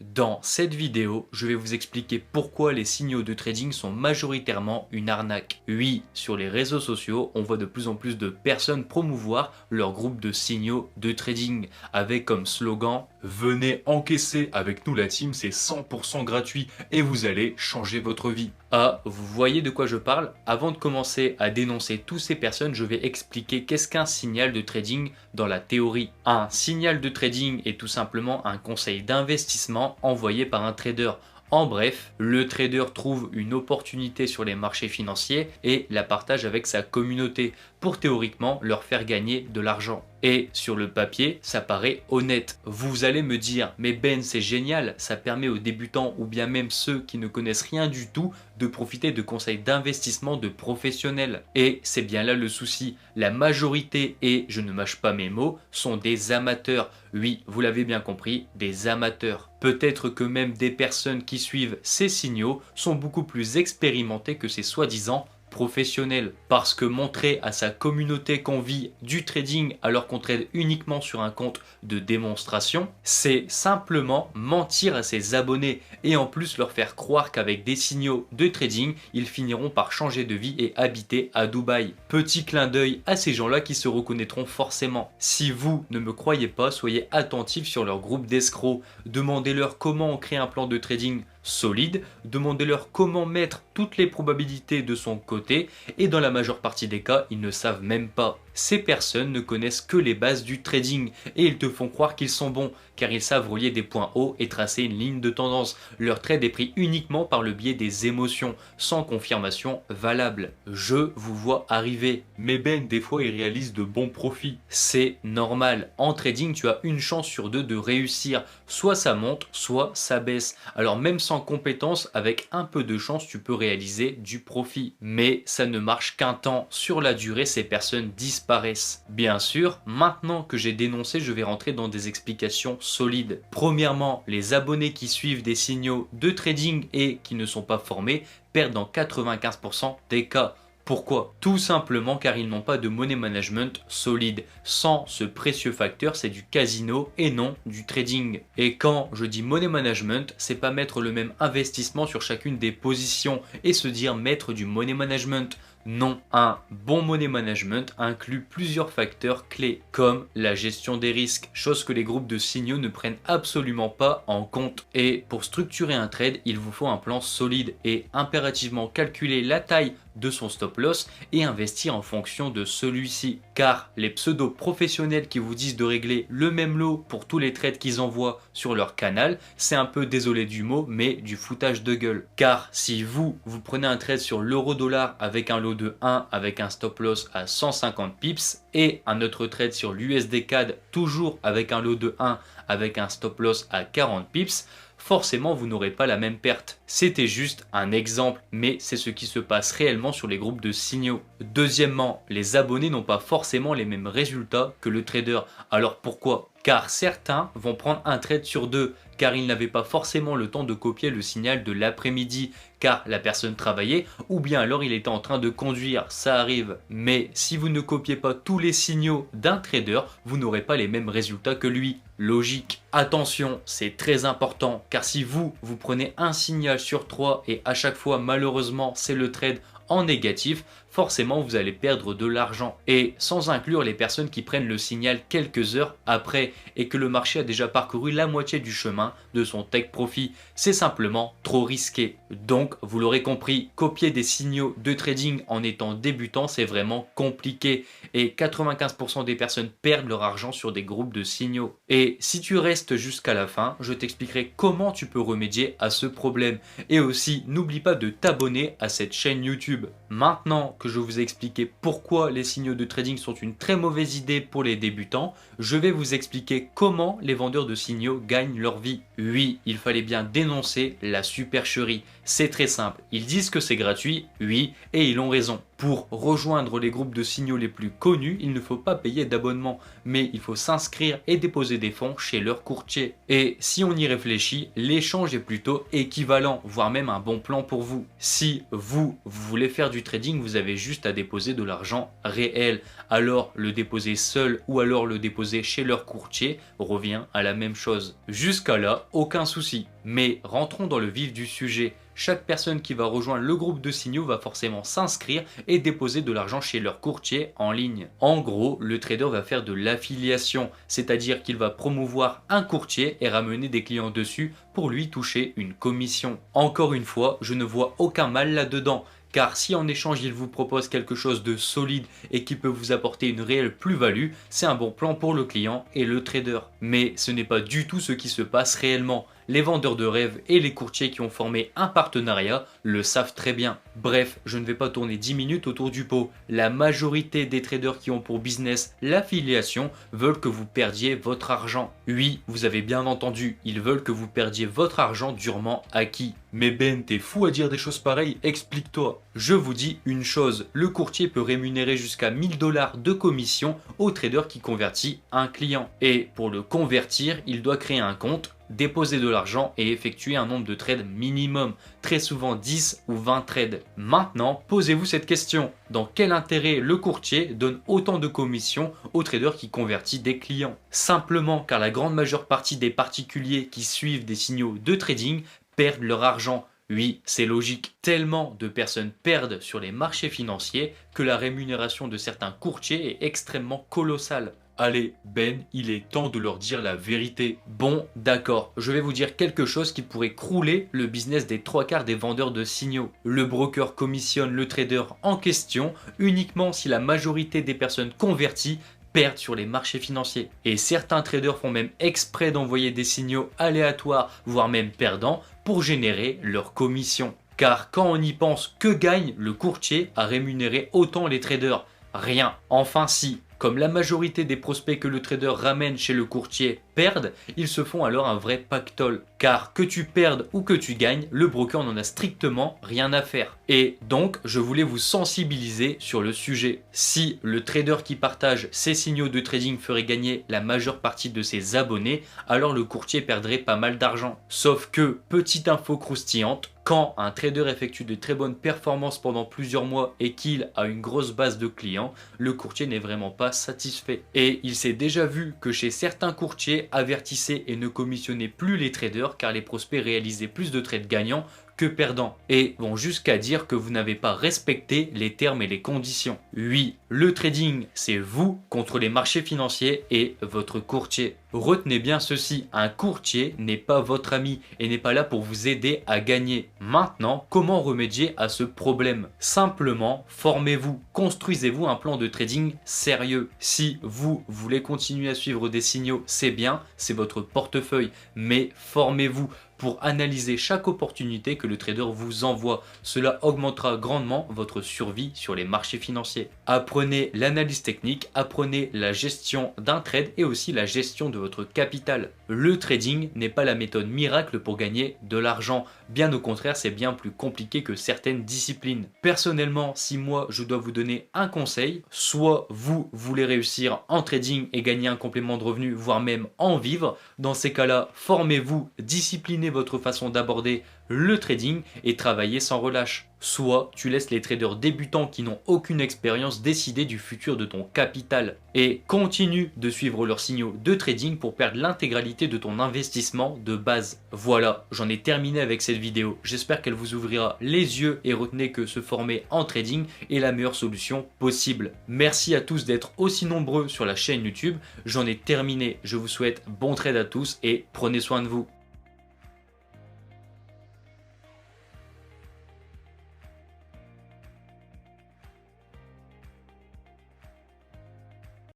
Dans cette vidéo, je vais vous expliquer pourquoi les signaux de trading sont majoritairement une arnaque. Oui, sur les réseaux sociaux, on voit de plus en plus de personnes promouvoir leur groupe de signaux de trading avec comme slogan Venez encaisser avec nous la team, c'est 100% gratuit et vous allez changer votre vie. Ah, vous voyez de quoi je parle? Avant de commencer à dénoncer toutes ces personnes, je vais expliquer qu'est-ce qu'un signal de trading dans la théorie. Un signal de trading est tout simplement un conseil d'investissement envoyé par un trader. En bref, le trader trouve une opportunité sur les marchés financiers et la partage avec sa communauté pour théoriquement leur faire gagner de l'argent. Et sur le papier, ça paraît honnête. Vous allez me dire, mais Ben, c'est génial, ça permet aux débutants ou bien même ceux qui ne connaissent rien du tout de profiter de conseils d'investissement de professionnels. Et c'est bien là le souci. La majorité, et je ne mâche pas mes mots, sont des amateurs. Oui, vous l'avez bien compris, des amateurs. Peut-être que même des personnes qui suivent ces signaux sont beaucoup plus expérimentées que ces soi-disant professionnel, parce que montrer à sa communauté qu'on vit du trading alors qu'on trade uniquement sur un compte de démonstration, c'est simplement mentir à ses abonnés et en plus leur faire croire qu'avec des signaux de trading, ils finiront par changer de vie et habiter à Dubaï. Petit clin d'œil à ces gens-là qui se reconnaîtront forcément. Si vous ne me croyez pas, soyez attentifs sur leur groupe d'escrocs, demandez-leur comment on crée un plan de trading solide, demandez-leur comment mettre toutes les probabilités de son côté et dans la majeure partie des cas, ils ne savent même pas. Ces personnes ne connaissent que les bases du trading et ils te font croire qu'ils sont bons car ils savent relier des points hauts et tracer une ligne de tendance. Leur trade est pris uniquement par le biais des émotions, sans confirmation valable. Je vous vois arriver. Mais Ben, des fois, il réalise de bons profits. C'est normal. En trading, tu as une chance sur deux de réussir. Soit ça monte, soit ça baisse. Alors même sans compétence, avec un peu de chance, tu peux réaliser du profit. Mais ça ne marche qu'un temps. Sur la durée, ces personnes disparaissent. Bien sûr, maintenant que j'ai dénoncé, je vais rentrer dans des explications solides. Premièrement, les abonnés qui suivent des signaux de trading et qui ne sont pas formés perdent dans 95% des cas. Pourquoi? Tout simplement car ils n'ont pas de money management solide. Sans ce précieux facteur, c'est du casino et non du trading. Et quand je dis money management, c'est pas mettre le même investissement sur chacune des positions et se dire mettre du money management. Non, un bon money management inclut plusieurs facteurs clés, comme la gestion des risques, chose que les groupes de signaux ne prennent absolument pas en compte. Et pour structurer un trade, il vous faut un plan solide et impérativement calculer la taille de son stop loss et investir en fonction de celui-ci. Car les pseudo-professionnels qui vous disent de régler le même lot pour tous les trades qu'ils envoient sur leur canal, c'est un peu, désolé du mot, mais du foutage de gueule. Car si vous prenez un trade sur l'euro-dollar avec un lot de 1 avec un stop loss à 150 pips et un autre trade sur l'USD CAD toujours avec un lot de 1 avec un stop loss à 40 pips, forcément vous n'aurez pas la même perte. C'était juste un exemple, mais c'est ce qui se passe réellement sur les groupes de signaux. Deuxièmement, les abonnés n'ont pas forcément les mêmes résultats que le trader. Alors pourquoi? Car certains vont prendre un trade sur deux, car ils n'avaient pas forcément le temps de copier le signal de l'après-midi, car la personne travaillait, ou bien alors il était en train de conduire, ça arrive. Mais si vous ne copiez pas tous les signaux d'un trader, vous n'aurez pas les mêmes résultats que lui. Logique. Attention, c'est très important, car si vous prenez un signal sur 3 et à chaque fois malheureusement c'est le trade en négatif, forcément vous allez perdre de l'argent. Et sans inclure les personnes qui prennent le signal quelques heures après et que le marché a déjà parcouru la moitié du chemin de son take profit, c'est simplement trop risqué. Donc vous l'aurez compris, copier des signaux de trading en étant débutant c'est vraiment compliqué et 95% des personnes perdent leur argent sur des groupes de signaux. Et si tu restes jusqu'à la fin, je t'expliquerai comment tu peux remédier à ce problème. Et aussi, n'oublie pas de t'abonner à cette chaîne YouTube. Maintenant que je vous ai expliqué pourquoi les signaux de trading sont une très mauvaise idée pour les débutants, je vais vous expliquer comment les vendeurs de signaux gagnent leur vie. Oui, il fallait bien dénoncer la supercherie. C'est très simple, ils disent que c'est gratuit, oui, et ils ont raison. Pour rejoindre les groupes de signaux les plus connus, il ne faut pas payer d'abonnement, mais il faut s'inscrire et déposer des fonds chez leur courtier. Et si on y réfléchit, l'échange est plutôt équivalent, voire même un bon plan pour vous. Si vous voulez faire du trading, vous avez juste à déposer de l'argent réel. Alors le déposer seul ou alors le déposer chez leur courtier revient à la même chose. Jusqu'à là, aucun souci. Mais rentrons dans le vif du sujet. Chaque personne qui va rejoindre le groupe de signaux va forcément s'inscrire et déposer de l'argent chez leur courtier en ligne. En gros, le trader va faire de l'affiliation, c'est-à-dire qu'il va promouvoir un courtier et ramener des clients dessus pour lui toucher une commission. Encore une fois, je ne vois aucun mal là-dedans. Car si en échange il vous propose quelque chose de solide et qui peut vous apporter une réelle plus-value, c'est un bon plan pour le client et le trader. Mais ce n'est pas du tout ce qui se passe réellement. Les vendeurs de rêves et les courtiers qui ont formé un partenariat le savent très bien. Bref, je ne vais pas tourner 10 minutes autour du pot. La majorité des traders qui ont pour business l'affiliation veulent que vous perdiez votre argent. Oui, vous avez bien entendu, ils veulent que vous perdiez votre argent durement acquis. Mais Ben, t'es fou à dire des choses pareilles, explique-toi. Je vous dis une chose, le courtier peut rémunérer jusqu'à 1000 $ de commission au trader qui convertit un client. Et pour le convertir, il doit créer un compte, déposer de l'argent et effectuer un nombre de trades minimum, très souvent 10 ou 20 trades. Maintenant, posez-vous cette question, dans quel intérêt le courtier donne autant de commissions au trader qui convertit des clients? Simplement car la grande majeure partie des particuliers qui suivent des signaux de trading perdent leur argent. Oui, c'est logique. Tellement de personnes perdent sur les marchés financiers que la rémunération de certains courtiers est extrêmement colossale. Allez, Ben, il est temps de leur dire la vérité. Bon, d'accord, je vais vous dire quelque chose qui pourrait crouler le business des 3/4 des vendeurs de signaux. Le broker commissionne le trader en question uniquement si la majorité des personnes converties perdent sur les marchés financiers. Et certains traders font même exprès d'envoyer des signaux aléatoires, voire même perdants, pour générer leur commission. Car quand on y pense, que gagne le courtier à rémunérer autant les traders? Rien. Enfin si, comme la majorité des prospects que le trader ramène chez le courtier perdent, ils se font alors un vrai pactole. Car que tu perdes ou que tu gagnes, le broker n'en a strictement rien à faire. Et donc, je voulais vous sensibiliser sur le sujet. Si le trader qui partage ses signaux de trading ferait gagner la majeure partie de ses abonnés, alors le courtier perdrait pas mal d'argent. Sauf que, petite info croustillante, quand un trader effectue de très bonnes performances pendant plusieurs mois et qu'il a une grosse base de clients, le courtier n'est vraiment pas satisfait. Et il s'est déjà vu que chez certains courtiers, avertissaient et ne commissionnaient plus les traders car les prospects réalisaient plus de trades gagnants que perdants et vont jusqu'à dire que vous n'avez pas respecté les termes et les conditions. Oui, le trading, c'est vous contre les marchés financiers et votre courtier. Retenez bien ceci, un courtier n'est pas votre ami et n'est pas là pour vous aider à gagner. Maintenant, comment remédier à ce problème? Simplement, formez-vous, construisez-vous un plan de trading sérieux. Si vous voulez continuer à suivre des signaux, c'est bien, c'est votre portefeuille, mais formez-vous pour analyser chaque opportunité que le trader vous envoie. Cela augmentera grandement votre survie sur les marchés financiers. Apprenez l'analyse technique, apprenez la gestion d'un trade et aussi la gestion de votre capital. Le trading n'est pas la méthode miracle pour gagner de l'argent. Bien au contraire, c'est bien plus compliqué que certaines disciplines. Personnellement, si moi je dois vous donner un conseil, soit vous voulez réussir en trading et gagner un complément de revenu, voire même en vivre. Dans ces cas-là, formez-vous, disciplinez votre façon d'aborder le trading et travaillez sans relâche. Soit tu laisses les traders débutants qui n'ont aucune expérience décider du futur de ton capital et continue de suivre leurs signaux de trading pour perdre l'intégralité de ton investissement de base. Voilà, j'en ai terminé avec cette vidéo. J'espère qu'elle vous ouvrira les yeux et retenez que se former en trading est la meilleure solution possible. Merci à tous d'être aussi nombreux sur la chaîne YouTube. J'en ai terminé. Je vous souhaite bon trade à tous et prenez soin de vous.